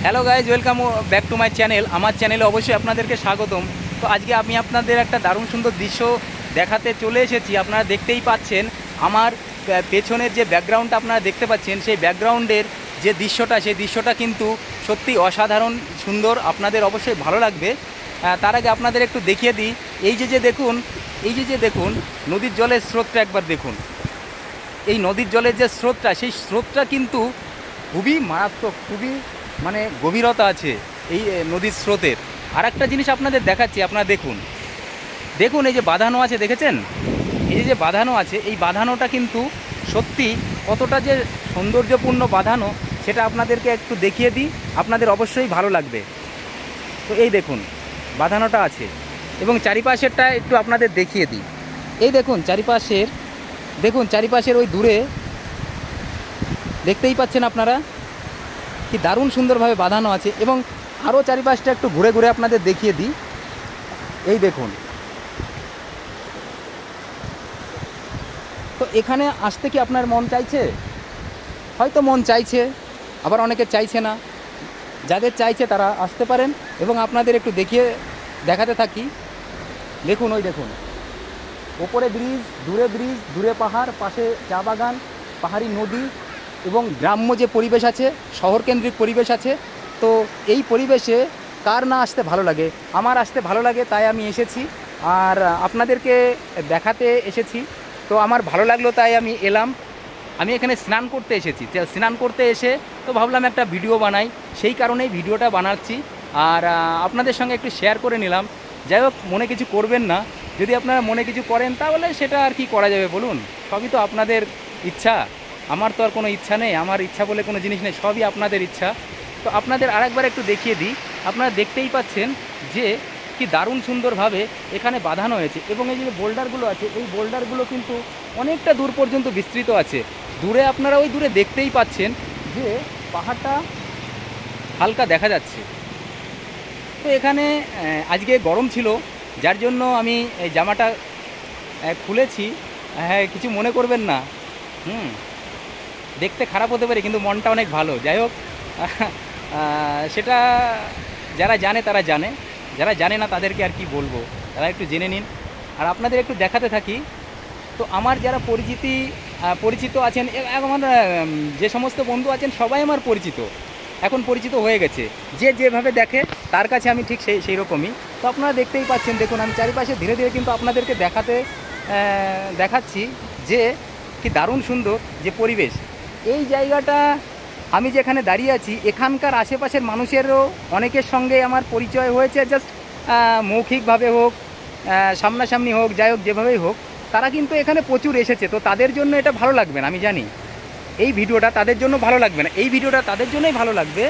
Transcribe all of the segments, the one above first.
Hello guys, welcome back to my channel. আমার চ্যানেলে অবশ্যই আপনাদেরকে স্বাগতম। তো আজকে আমি আপনাদের একটা দারুণ সুন্দর দৃশ্য দেখাতে চলে এসেছি। আপনারা দেখতেই পাচ্ছেন আমার পেছনের যে ব্যাকগ্রাউন্ডটা আপনারা দেখতে পাচ্ছেন, সেই ব্যাকগ্রাউন্ডের যে দৃশ্যটা, সেই দৃশ্যটা কিন্তু সত্যি অসাধারণ সুন্দর, আপনাদের অবশ্যই ভালো লাগবে। তার আগে আপনাদের একটু দেখিয়ে দিই, এই যে দেখুন নদীর জলের স্রোতটা একবার দেখুন। এই নদীর জলের যে স্রোতটা, সেই স্রোতটা কিন্তু খুবই মারাত্মক, খুবই মানে গভীরতা আছে এই নদীর স্রোতের। আর একটা জিনিস আপনাদের দেখাচ্ছি, আপনারা দেখুন এই যে বাঁধানো আছে, দেখেছেন? এই যে বাঁধানো আছে, এই বাঁধানোটা কিন্তু সত্যি কতটা যে সৌন্দর্যপূর্ণ বাঁধানো, সেটা আপনাদেরকে একটু দেখিয়ে দিই, আপনাদের অবশ্যই ভালো লাগবে। তো এই দেখুন বাঁধানোটা আছে, এবং চারিপাশেরটা একটু আপনাদের দেখিয়ে দিই। এই দেখুন চারিপাশের ওই দূরে দেখতেই পাচ্ছেন আপনারা কি দারুণ সুন্দরভাবে বাঁধানো আছে। এবং আরও চারিপাশটা একটু ঘুরে ঘুরে আপনাদের দেখিয়ে দিই। এই দেখুন, তো এখানে আসতে কি আপনার মন চাইছে? হয়তো মন চাইছে, আবার অনেকে চাইছে না। যাদের চাইছে তারা আসতে পারেন, এবং আপনাদের একটু দেখাতে থাকি। দেখুন, ওই দেখুন ওপরে ব্রিজ, দূরে পাহাড়, পাশে চা বাগান, পাহাড়ি নদী, এবং গ্রাম্য যে পরিবেশ আছে, শহরকেন্দ্রিক পরিবেশ আছে। তো এই পরিবেশে কার না আসতে ভালো লাগে? আমার আসতে ভালো লাগে, তাই আমি এসেছি আর আপনাদেরকে দেখাতে এসেছি। তো আমার ভালো লাগলো, তাই আমি এলাম। আমি এখানে স্নান করতে এসেছি। স্নান করতে এসে তো ভাবলাম একটা ভিডিও বানাই, সেই কারণেই ভিডিওটা বানাচ্ছি আর আপনাদের সঙ্গে একটু শেয়ার করে নিলাম। যাই হোক, মনে কিছু করবেন না। যদি আপনারা মনে কিছু করেন তাহলে সেটা আর কি করা যাবে বলুন? সবই তো আপনাদের ইচ্ছা, আমার তো আর কোনো ইচ্ছা নেই। আমার ইচ্ছা বলে কোনো জিনিস নেই, সবই আপনাদের ইচ্ছা। তো আপনাদের আরেকবার একটু দেখিয়ে দিই। আপনারা দেখতেই পাচ্ছেন যে কি দারুণ সুন্দরভাবে এখানে বাঁধানো হয়েছে, এবং এই যে বোল্ডারগুলো আছে, এই বোল্ডারগুলো কিন্তু অনেকটা দূর পর্যন্ত বিস্তৃত আছে। দূরে আপনারা ওই দূরে দেখতেই পাচ্ছেন যে পাহাড়টা হালকা দেখা যাচ্ছে। তো এখানে আজকে গরম ছিল, যার জন্য আমি এই জামাটা খুলেছি। হ্যাঁ, কিছু মনে করবেন না। দেখতে খারাপ হতে পারে, কিন্তু মনটা অনেক ভালো। যাই হোক, সেটা যারা জানে তারা জানে, যারা জানে না তাদেরকে আর কি বলবো, তারা একটু জেনে নিন। আর আপনাদের একটু দেখাতে থাকি। তো আমার যারা পরিচিত আছেন, আমার যে সমস্ত বন্ধু আছেন, সবাই আমার এখন পরিচিত হয়ে গেছে। যে যেভাবে দেখে তার কাছে আমি ঠিক সেই রকমই। তো আপনারা দেখতেই পাচ্ছেন, দেখুন আমি চারিপাশে ধীরে ধীরে কিন্তু আপনাদেরকে দেখাচ্ছি যে কি দারুণ সুন্দর যে পরিবেশ। এই জায়গাটা আমি যেখানে দাঁড়িয়ে আছি, এখানকার আশেপাশের মানুষেরও অনেকের সঙ্গে আমার পরিচয় হয়েছে। জাস্ট মৌখিকভাবে হোক, সামনাসামনি হোক, যাই হোক, যেভাবেই হোক, তারা কিন্তু এখানে প্রচুর এসেছে। তো তাদের জন্য এটা ভালো লাগবে না, আমি জানি। এই ভিডিওটা তাদের জন্য ভালো লাগবে না, এই ভিডিওটা তাদের জন্যই ভালো লাগবে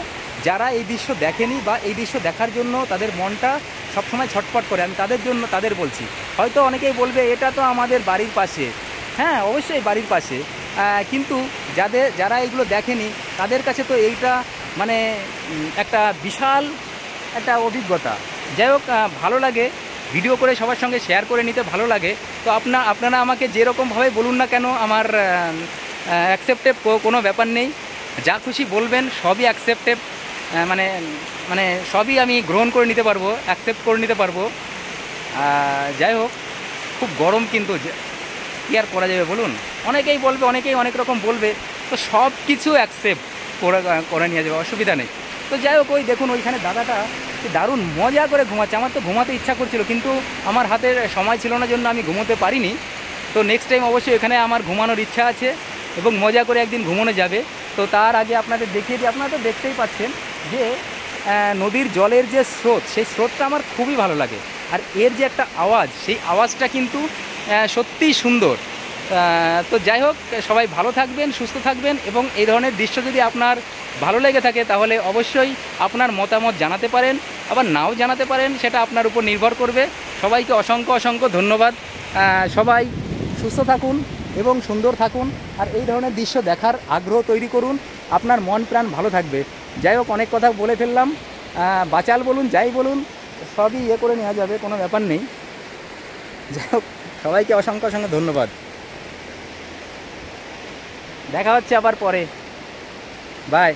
যারা এই দৃশ্য দেখেনি, বা এই দৃশ্য দেখার জন্য তাদের মনটা সবসময় ছটফট করে। আমি তাদের বলছি। হয়তো অনেকেই বলবে এটা তো আমাদের বাড়ির পাশে। হ্যাঁ, অবশ্যই বাড়ির পাশে, কিন্তু যারা এইগুলো দেখেনি তাদের কাছে তো এইটা মানে একটা বিশাল একটা অভিজ্ঞতা। যাই হোক, ভালো লাগে ভিডিও করে সবার সঙ্গে শেয়ার করে নিতে, ভালো লাগে। তো আপনারা আমাকে যেরকমভাবে বলুন না কেন, আমার অ্যাকসেপ্টেড কোনো ব্যাপার নেই। যা খুশি বলবেন সবই অ্যাকসেপ্টেড, মানে সবই আমি গ্রহণ করে নিতে পারবো, অ্যাকসেপ্ট করে নিতে পারবো। যাই হোক, খুব গরম, কিন্তু কী আর করা যাবে বলুন? অনেকেই বলবে, অনেকেই অনেক রকম বলবে, তো সব কিছু অ্যাকসেপ্ট করে নিয়ে যাবে, অসুবিধা নেই। তো যাই হোক, ওই দেখুন ওইখানে দাদাটা দারুণ মজা করে ঘুমাচ্ছে। আমার তো ঘুমাতে ইচ্ছা করছিল, কিন্তু আমার হাতে সময় ছিল না, জন্য আমি ঘুমোতে পারিনি। তো নেক্সট টাইম অবশ্যই এখানে আমার ঘুমানোর ইচ্ছা আছে, এবং মজা করে একদিন ঘুমোনো যাবে। তো তার আগে আপনাদের দেখিয়ে দিই। আপনারা তো দেখতেই পাচ্ছেন যে নদীর জলের যে স্রোত, সেই স্রোতটা আমার খুবই ভালো লাগে। আর এর যে একটা আওয়াজ, সেই আওয়াজটা কিন্তু সত্যিই সুন্দর। তো যাই হোক, সবাই ভালো থাকবেন, সুস্থ থাকবেন, এবং এই ধরনের দৃশ্য যদি আপনার ভালো লেগে থাকে তাহলে অবশ্যই আপনার মতামত জানাতে পারেন, আবার নাও জানাতে পারেন, সেটা আপনার উপর নির্ভর করবে। সবাইকে অসংখ্য ধন্যবাদ। সবাই সুস্থ থাকুন এবং সুন্দর থাকুন, আর এই ধরনের দৃশ্য দেখার আগ্রহ তৈরি করুন, আপনার মন প্রাণ ভালো থাকবে। যাই হোক, অনেক কথা বলে ফেললাম। বাচাল বলুন, যাই বলুন, সবই করে নেওয়া যাবে, কোনো ব্যাপার নেই। যাই হোক, সবাইকে অসংখ্য ধন্যবাদ। দেখা হচ্ছে আবার পরে। বাই।